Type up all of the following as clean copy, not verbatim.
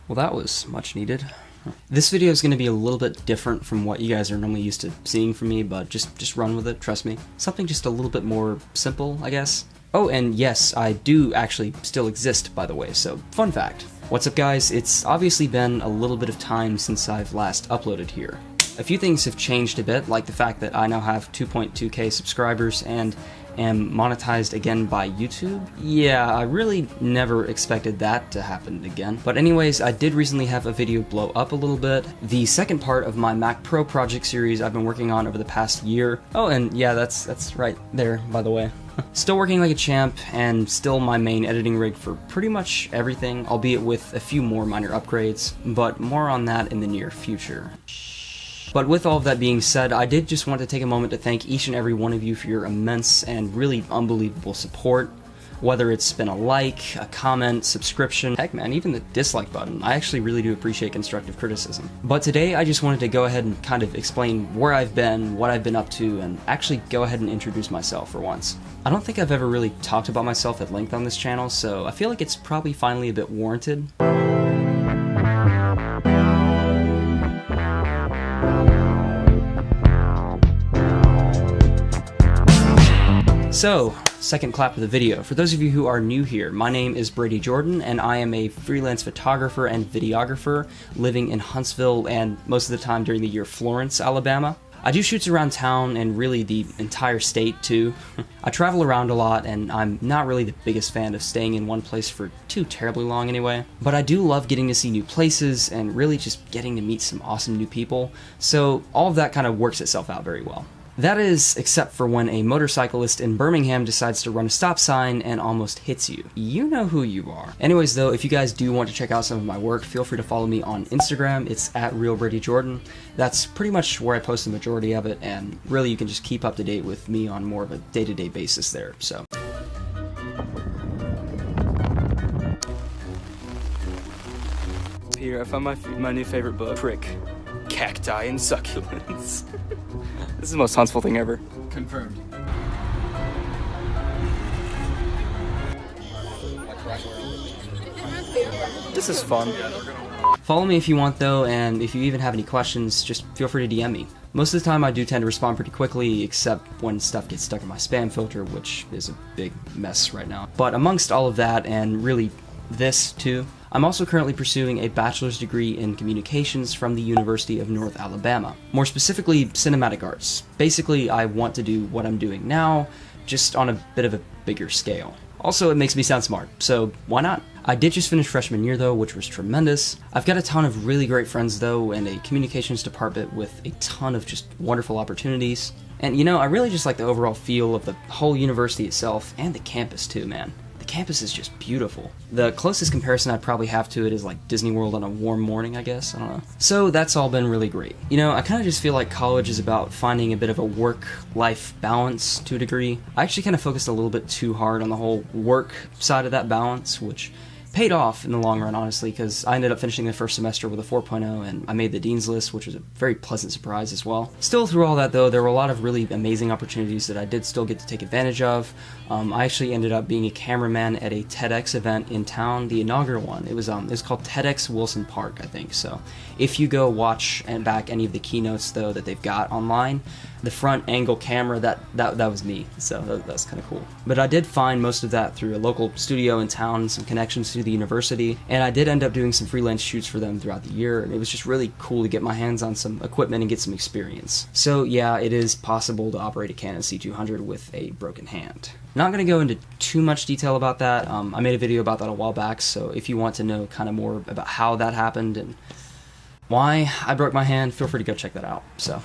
Well, that was much needed. This video is going to be a little bit different from what you guys are normally used to seeing from me, but just run with it, trust me. Something just a little bit more simple, I guess. Oh, and yes, I do actually still exist, by the way, so fun fact. What's up, guys? It's obviously been a little bit of time since I've last uploaded here. A few things have changed a bit, like the fact that I now have 2.2k subscribers and am monetized again by YouTube. Yeah, I really never expected that to happen again. But anyways, I did recently have a video blow up a little bit. The second part of my Mac Pro project series I've been working on over the past year. Oh, and yeah, that's right there, by the way. Still working like a champ, and still my main editing rig for pretty much everything, albeit with a few more minor upgrades, but more on that in the near future. But with all of that being said, I did just want to take a moment to thank each and every one of you for your immense and really unbelievable support. Whether it's been a like, a comment, subscription, heck man, even the dislike button. I actually really do appreciate constructive criticism. But today I just wanted to go ahead and kind of explain where I've been, what I've been up to, and actually go ahead and introduce myself for once. I don't think I've ever really talked about myself at length on this channel, so I feel like it's probably finally a bit warranted. So, second clap of the video. For those of you who are new here, my name is BradyJordan, and I am a freelance photographer and videographer living in Huntsville and most of the time during the year Florence, Alabama. I do shoots around town and really the entire state too. I travel around a lot, and I'm not really the biggest fan of staying in one place for too terribly long anyway. But I do love getting to see new places and really just getting to meet some awesome new people, so all of that kind of works itself out very well. That is, except for when a motorcyclist in Birmingham decides to run a stop sign and almost hits you. You know who you are. Anyways though, if you guys do want to check out some of my work, feel free to follow me on Instagram. It's at RealBradyJordan. That's pretty much where I post the majority of it, and really you can just keep up to date with me on more of a day-to-day basis there, so. Here, I found my new favorite book, Prick, Cacti and Succulents. This is the most Huntsville thing ever. Confirmed. This is fun. Follow me if you want though, and if you even have any questions, just feel free to DM me. Most of the time I do tend to respond pretty quickly, except when stuff gets stuck in my spam filter, which is a big mess right now. But amongst all of that, and really this too, I'm also currently pursuing a bachelor's degree in communications from the University of North Alabama. More specifically, cinematic arts. Basically, I want to do what I'm doing now, just on a bit of a bigger scale. Also, it makes me sound smart, so why not? I did just finish freshman year though, which was tremendous. I've got a ton of really great friends though, and a communications department with a ton of just wonderful opportunities. And you know, I really just like the overall feel of the whole university itself, and the campus too, man. Campus is just beautiful. The closest comparison I'd probably have to it is like Disney World on a warm morning, I guess. I don't know. So that's all been really great. You know, I kind of just feel like college is about finding a bit of a work-life balance to a degree. I actually kind of focused a little bit too hard on the whole work side of that balance, which paid off in the long run, honestly, because I ended up finishing the first semester with a 4.0, and I made the dean's list, which was a very pleasant surprise as well. Still, through all that though, there were a lot of really amazing opportunities that I did still get to take advantage of. I actually ended up being a cameraman at a TEDx event in town, the inaugural one. It was called TEDx Wilson Park, I think. So if you go watch and back any of the keynotes though that they've got online, the front angle camera, that was me, so that was kind of cool. But I did find most of that through a local studio in town, some connections to the university, and I did end up doing some freelance shoots for them throughout the year, and it was just really cool to get my hands on some equipment and get some experience. So yeah, it is possible to operate a Canon C200 with a broken hand. Not going to go into too much detail about that. I made a video about that a while back, so if you want to know kind of more about how that happened and why I broke my hand, feel free to go check that out. So,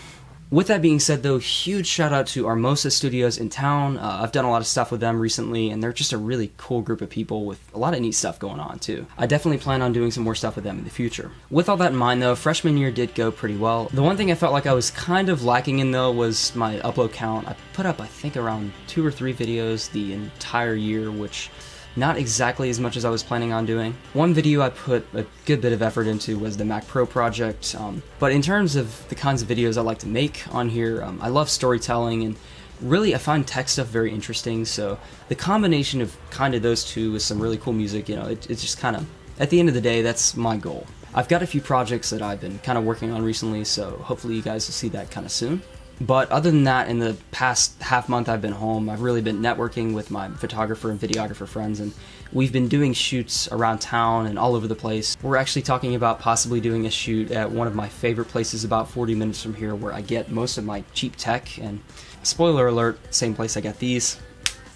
with that being said though, huge shout out to Armosa Studios in town. I've done a lot of stuff with them recently, and they're just a really cool group of people with a lot of neat stuff going on too. I definitely plan on doing some more stuff with them in the future. With all that in mind though, freshman year did go pretty well. The one thing I felt like I was kind of lacking in though was my upload count. I put up I think around 2 or 3 videos the entire year, which not exactly as much as I was planning on doing. One video I put a good bit of effort into was the Mac Pro project, but in terms of the kinds of videos I like to make on here, I love storytelling, and really I find tech stuff very interesting, so the combination of kind of those two with some really cool music, you know, it just kind of at the end of the day, that's my goal. I've got a few projects that I've been kind of working on recently, so hopefully you guys will see that kind of soon. But other than that, in the past half month I've been home, I've really been networking with my photographer and videographer friends, and we've been doing shoots around town and all over the place. We're actually talking about possibly doing a shoot at one of my favorite places about 40 minutes from here, where I get most of my cheap tech, and spoiler alert, same place I got these.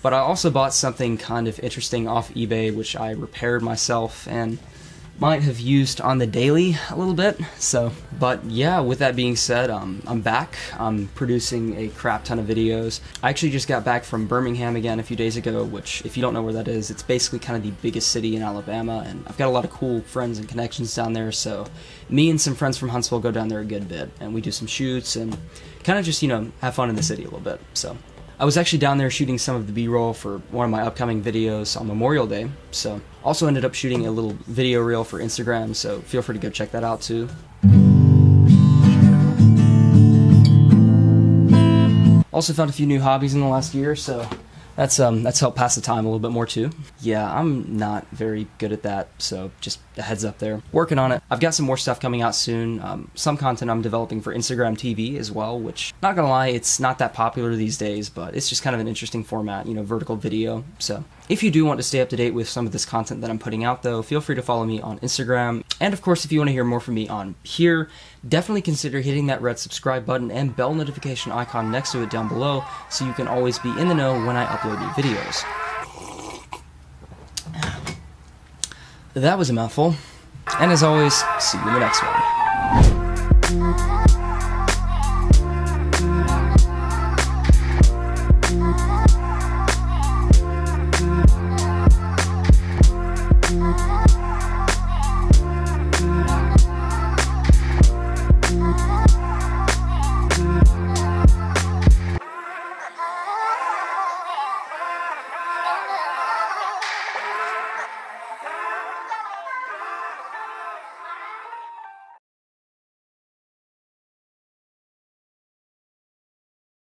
But I also bought something kind of interesting off eBay, which I repaired myself and might have used on the daily a little bit. But yeah, with that being said, I'm back. I'm producing a crap ton of videos. I actually just got back from Birmingham again a few days ago, which, if you don't know where that is, it's basically kind of the biggest city in Alabama, and I've got a lot of cool friends and connections down there, so me and some friends from Huntsville go down there a good bit, and we do some shoots and kind of just, have fun in the city a little bit. So I was actually down there shooting some of the B-roll for one of my upcoming videos on Memorial Day, so also ended up shooting a little video reel for Instagram, so feel free to go check that out too. Also found a few new hobbies in the last year, so that's helped pass the time a little bit more too. Yeah, I'm not very good at that, so just a heads up there. Working on it. I've got some more stuff coming out soon. Some content I'm developing for Instagram TV as well, which, not gonna lie, it's not that popular these days, but it's just kind of an interesting format, vertical video. So if you do want to stay up to date with some of this content that I'm putting out though, feel free to follow me on Instagram. And of course, if you want to hear more from me on here, definitely consider hitting that red subscribe button and bell notification icon next to it down below, so you can always be in the know when I upload new videos. That was a mouthful. And as always, see you in the next one.